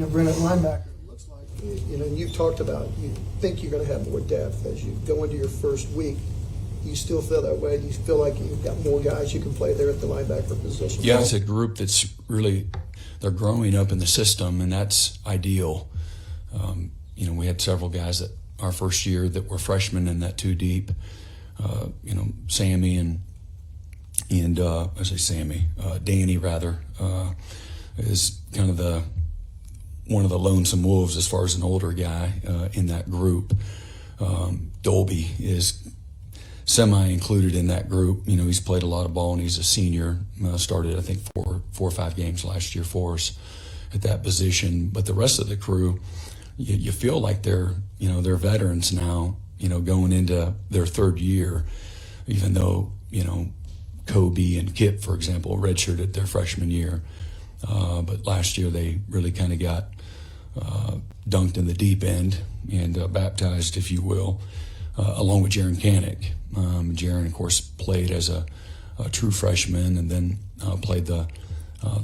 Brent, at linebacker, it looks like, and you've talked about, you think you're going to have more depth as you go into your first week. Do you still feel that way? Do you feel like you've got more guys you can play there at the linebacker position? Yeah, it's a group that's really, they're growing up in the system, and that's ideal. We had several guys that our first year that were freshmen in that two deep. Sammy and I say Sammy, Danny rather, is kind of one of the lonesome wolves as far as an older guy in that group. Dolby is semi-included in that group. He's played a lot of ball and he's a senior. Started I think four or five games last year for us at that position. But the rest of the crew, you feel like they're veterans now. Going into their third year, even though Kobe and Kip, for example, redshirted their freshman year. But last year they really kind of got dunked in the deep end and baptized, if you will, along with Jaron Kanik. Jaron, of course, played as a true freshman and then played the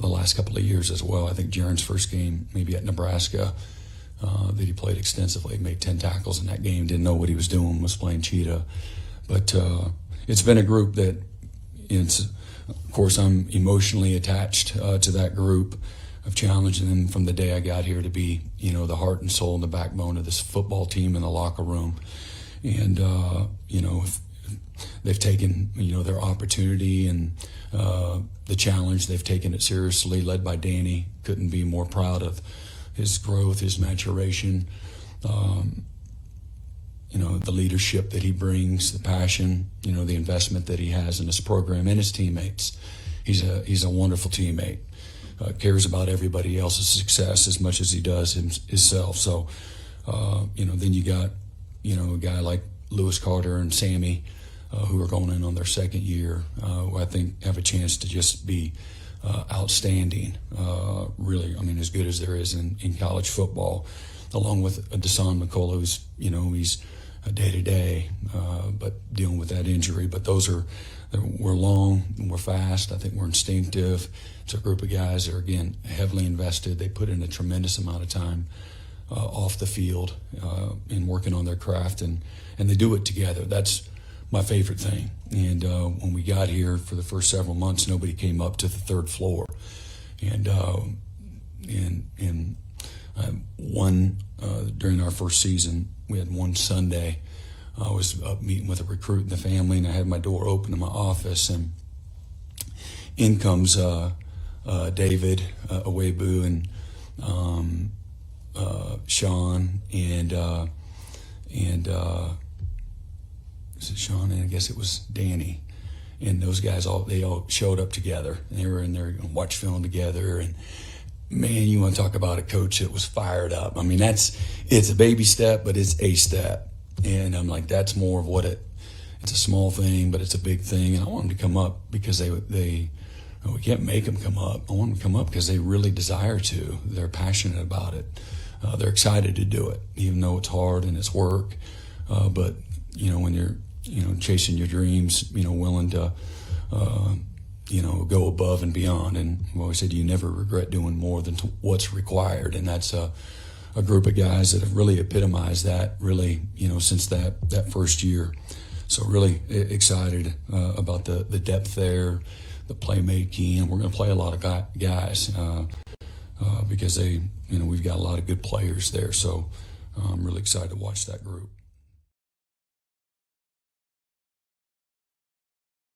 last couple of years as well. I think Jaron's first game, maybe at Nebraska, that he played extensively, made 10 tackles in that game, didn't know what he was doing, was playing cheetah. But it's been a group that, of course, I'm emotionally attached to that group. I've challenged them from the day I got here to be, the heart and soul and the backbone of this football team in the locker room. And, they've taken, their opportunity and the challenge. They've taken it seriously, led by Danny. Couldn't be more proud of his growth, his maturation, the leadership that he brings, the passion, the investment that he has in his program and his teammates. He's a wonderful teammate. Cares about everybody else's success as much as he does himself. So, then you got, a guy like Lewis Carter and Sammy, who are going in on their second year, who I think have a chance to just be outstanding, really, as good as there is in college football, along with Desan McCullough, who's, he's day-to-day, but dealing with that injury. But we're long, we're fast, I think we're instinctive. It's a group of guys that are, again, heavily invested. They put in a tremendous amount of time off the field in working on their craft, and they do it together. That's my favorite thing. And when we got here for the first several months, nobody came up to the third floor. And during our first season, we had one Sunday. I was up meeting with a recruit and the family, and I had my door open in my office, and in comes David Awebu and Sean and is it Sean? And I guess it was Danny. And those guys they all showed up together. And they were in there and watch film together. And man, you want to talk about a coach that was fired up. It's a baby step, but it's a step. And I'm like, that's more of what it's a small thing, but it's a big thing. And I want them to come up because we can't make them come up. I want them to come up because they really desire to. They're passionate about it. They're excited to do it, even though it's hard and it's work. But when you're chasing your dreams, willing to go above and beyond. And I've always said you never regret doing more than what's required. And that's a group of guys that have really epitomized that, really, since that first year. So really excited about the depth there, the playmaking. And we're going to play a lot of guys because we've got a lot of good players there. So I'm really excited to watch that group.